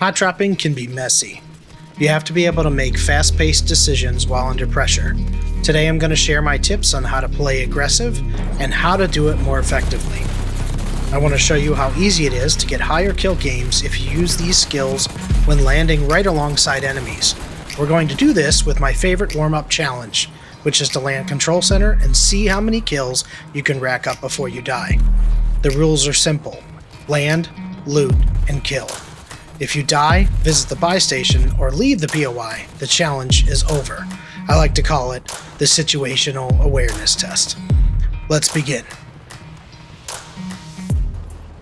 Hot dropping can be messy. You have to be able to make fast-paced decisions while under pressure. Today I'm going to share my tips on how to play aggressive and how to do it more effectively. I want to show you how easy it is to get higher kill games if you use these skills when landing right alongside enemies. We're going to do this with my favorite warm-up challenge, which is to land control center and see how many kills you can rack up before you die. The rules are simple: land, loot, and kill. If you die, visit the buy station, or leave the POI, the challenge is over. I like to call it the situational awareness test. Let's begin.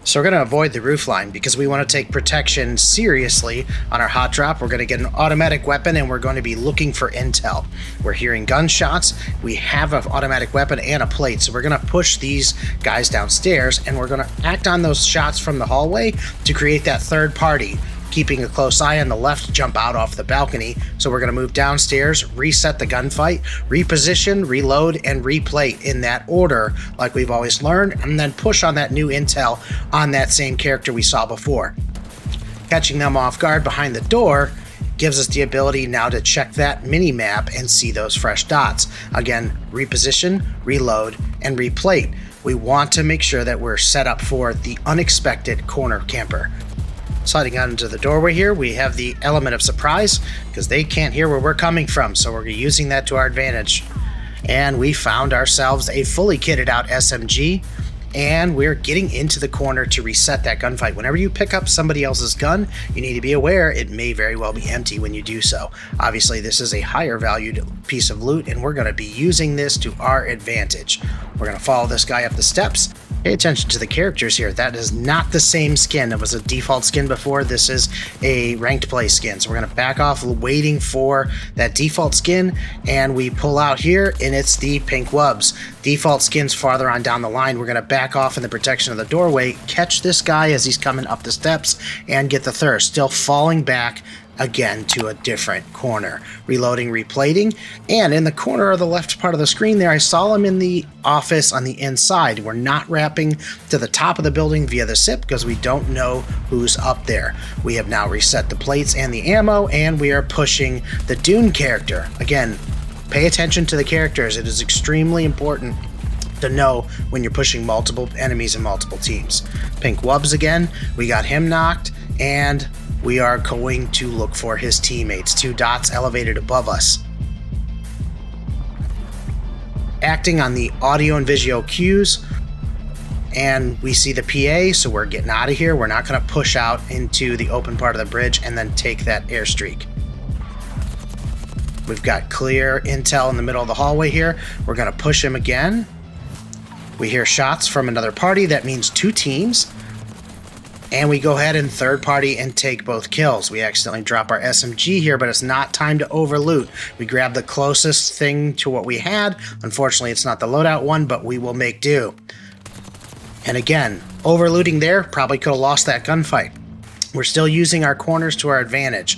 So we're going to avoid the roofline because we want to take protection seriously on our hot drop. We're going to get an automatic weapon and we're going to be looking for intel. We're hearing gunshots. We have an automatic weapon and a plate. So we're going to push these guys downstairs and we're going to act on those shots from the hallway to create that third party, keeping a close eye on the left to jump out off the balcony. So we're going to move downstairs, reset the gunfight, reposition, reload, and replate in that order like we've always learned, and then push on that new intel on that same character we saw before. Catching them off guard behind the door gives us the ability now to check that mini map and see those fresh dots. Again, reposition, reload, and replate. We want to make sure that we're set up for the unexpected corner camper. Sliding out into the doorway here, we have the element of surprise because they can't hear where we're coming from, so we're using that to our advantage. And we found ourselves a fully kitted out SMG, and we're getting into the corner to reset that gunfight. Whenever you pick up somebody else's gun, you need to be aware it may very well be empty when you do so. Obviously, this is a higher valued piece of loot, and we're going to be using this to our advantage. We're going to follow this guy up the steps. Pay attention to the characters here. That is not the same skin. It was a default skin before. This is a ranked play skin. So we're going to back off waiting for that default skin, and we pull out here and it's the pink wubs. Default skins farther on down the line. We're going to back off in the protection of the doorway, catch this guy as he's coming up the steps, and get the thirst. Still falling back again to a different corner. Reloading, replating, and in the corner of the left part of the screen there, I saw him in the office on the inside. We're not wrapping to the top of the building via the SIP because we don't know who's up there. We have now reset the plates and the ammo, and we are pushing the Dune character. Again, pay attention to the characters. It is extremely important to know when you're pushing multiple enemies and multiple teams. Pink wubs again, we got him knocked, and we are going to look for his teammates. 2 dots elevated above us. Acting on the audio and visual cues, and we see the PA, so we're getting out of here. We're not going to push out into the open part of the bridge and then take that airstreak. We've got clear intel in the middle of the hallway here. We're going to push him again. We hear shots from another party. That means 2 teams. And we go ahead and third party and take both kills. We accidentally drop our SMG here, but it's not time to overloot. We grab the closest thing to what we had. Unfortunately, it's not the loadout one, but we will make do. And again, overlooting there probably could have lost that gunfight. We're still using our corners to our advantage.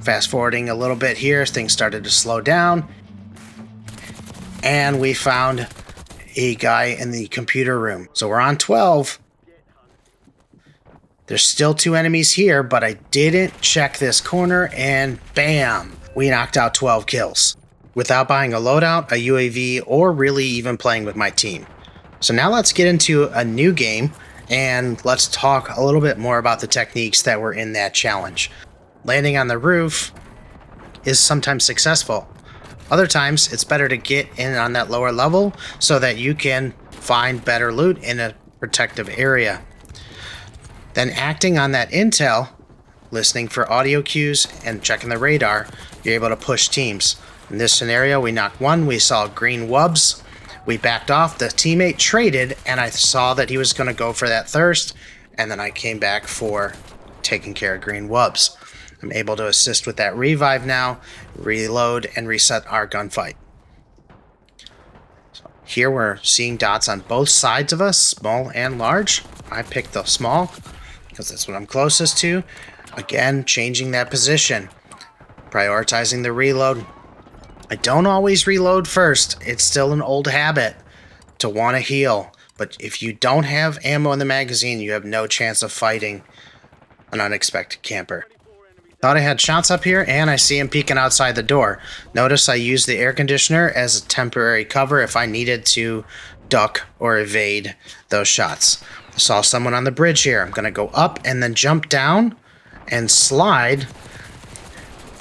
Fast forwarding a little bit here, things started to slow down. And we found a guy in the computer room. So we're on 12. There's still 2 enemies here, but I didn't check this corner, and bam, we knocked out 12 kills without buying a loadout, a UAV, or really even playing with my team. So now let's get into a new game, and let's talk a little bit more about the techniques that were in that challenge. Landing on the roof is sometimes successful. Other times, it's better to get in on that lower level so that you can find better loot in a protective area. Then acting on that intel, listening for audio cues, and checking the radar, you're able to push teams. In this scenario, we knocked 1, we saw green wubs, we backed off, the teammate traded, and I saw that he was going to go for that thirst, and then I came back for taking care of green wubs. I'm able to assist with that revive now, reload, and reset our gunfight. So here we're seeing dots on both sides of us, small and large. I picked the small because that's what I'm closest to. Again, changing that position, prioritizing the reload. I don't always reload first. It's still an old habit to want to heal. But if you don't have ammo in the magazine, you have no chance of fighting an unexpected camper. Thought I had shots up here, and I see him peeking outside the door. Notice I used the air conditioner as a temporary cover if I needed to duck or evade those shots. I saw someone on the bridge here. I'm going to go up and then jump down and slide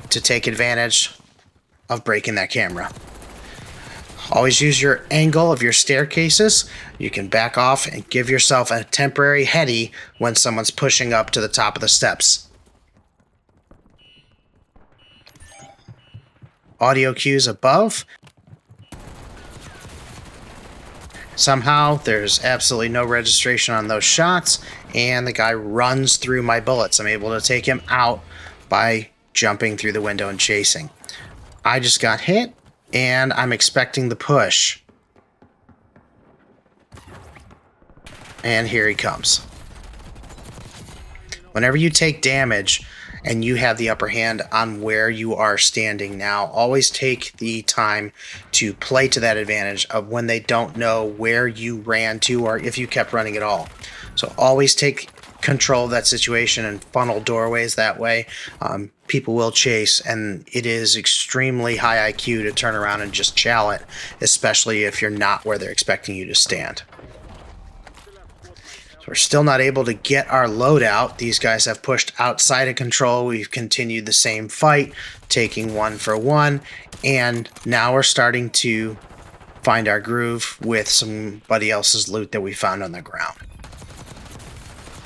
to take advantage of breaking that camera. Always use your angle of your staircases. You can back off and give yourself a temporary heady when someone's pushing up to the top of the steps. Audio cues above. Somehow there's absolutely no registration on those shots, and the guy runs through my bullets. I'm able to take him out by jumping through the window and chasing. I just got hit, and I'm expecting the push. And here he comes. Whenever you take damage and you have the upper hand on where you are standing now, always take the time to play to that advantage of when they don't know where you ran to or if you kept running at all. So always take control of that situation and funnel doorways that way. People will chase, and it is extremely high IQ to turn around and just chow it, especially if you're not where they're expecting you to stand. We're still not able to get our loadout. These guys have pushed outside of control. We've continued the same fight, taking one for one, and now we're starting to find our groove with somebody else's loot that we found on the ground.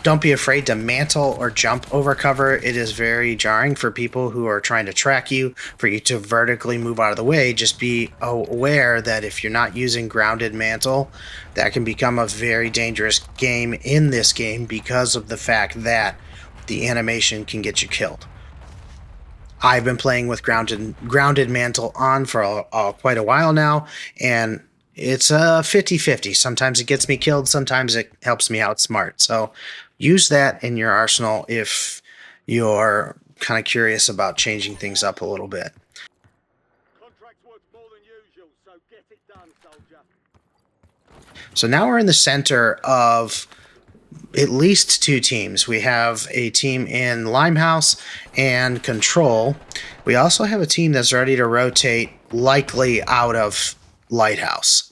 Don't be afraid to mantle or jump over cover. It is very jarring for people who are trying to track you, for you to vertically move out of the way. Just be aware that if you're not using grounded mantle, that can become a very dangerous game in this game because of the fact that the animation can get you killed. I've been playing with grounded mantle on for quite a while now, and it's a 50-50. Sometimes it gets me killed, sometimes it helps me outsmart. So use that in your arsenal if you're kind of curious about changing things up a little bit. So now we're in the center of at least two teams. We have a team in Limehouse and Control. We also have a team that's ready to rotate, likely out of Lighthouse.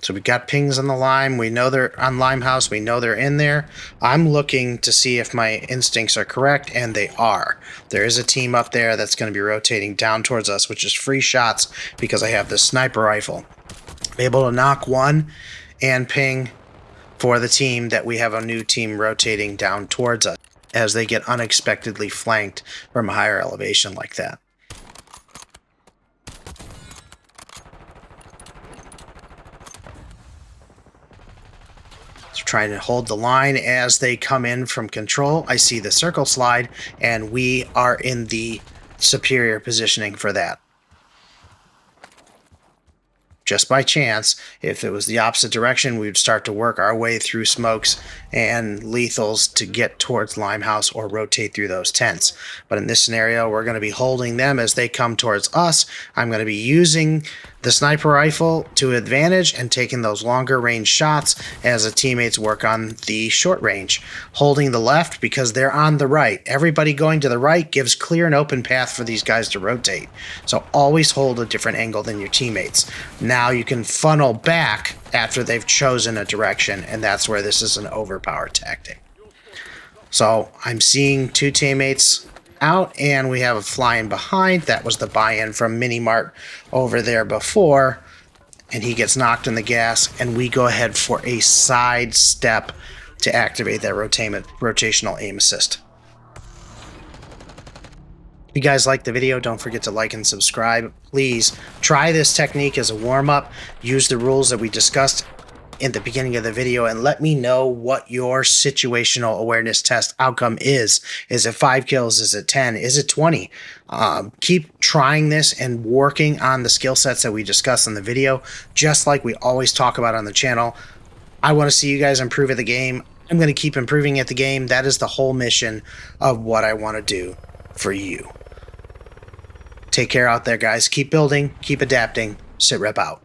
So we got pings on the Lime. We know they're on Limehouse. We know they're in there. I'm looking to see if my instincts are correct, and they are. There is a team up there that's going to be rotating down towards us, which is free shots because I have the sniper rifle. I'm able to knock one and ping for the team that we have a new team rotating down towards us as they get unexpectedly flanked from a higher elevation like that. Trying to hold the line as they come in from Control. I see the circle slide, and we are in the superior positioning for that. Just by chance, if it was the opposite direction, we'd start to work our way through smokes and lethals to get towards Limehouse or rotate through those tents. But in this scenario, we're going to be holding them as they come towards us. I'm going to be using the sniper rifle to advantage and taking those longer range shots as the teammates work on the short range. Holding the left because they're on the right. Everybody going to the right gives clear and open path for these guys to rotate. So always hold a different angle than your teammates. Now you can funnel back after they've chosen a direction, and that's where this is an overpower tactic. So I'm seeing two teammates out, and we have a flying behind. That was the buy-in from Minimart over there before, and he gets knocked in the gas, and we go ahead for a side step to activate that rotational aim assist. If you guys like the video, don't forget to like and subscribe. Please try this technique as a warm-up. Use the rules that we discussed in the beginning of the video and let me know what your situational awareness test outcome is. Is it 5 kills? Is it 10? Is it 20? Keep trying this and working on the skill sets that we discussed in the video, just like we always talk about on the channel. I want to see you guys improve at the game. I'm going to keep improving at the game. That is the whole mission of what I want to do for you. Take care out there, guys. Keep building, keep adapting. SitRep out.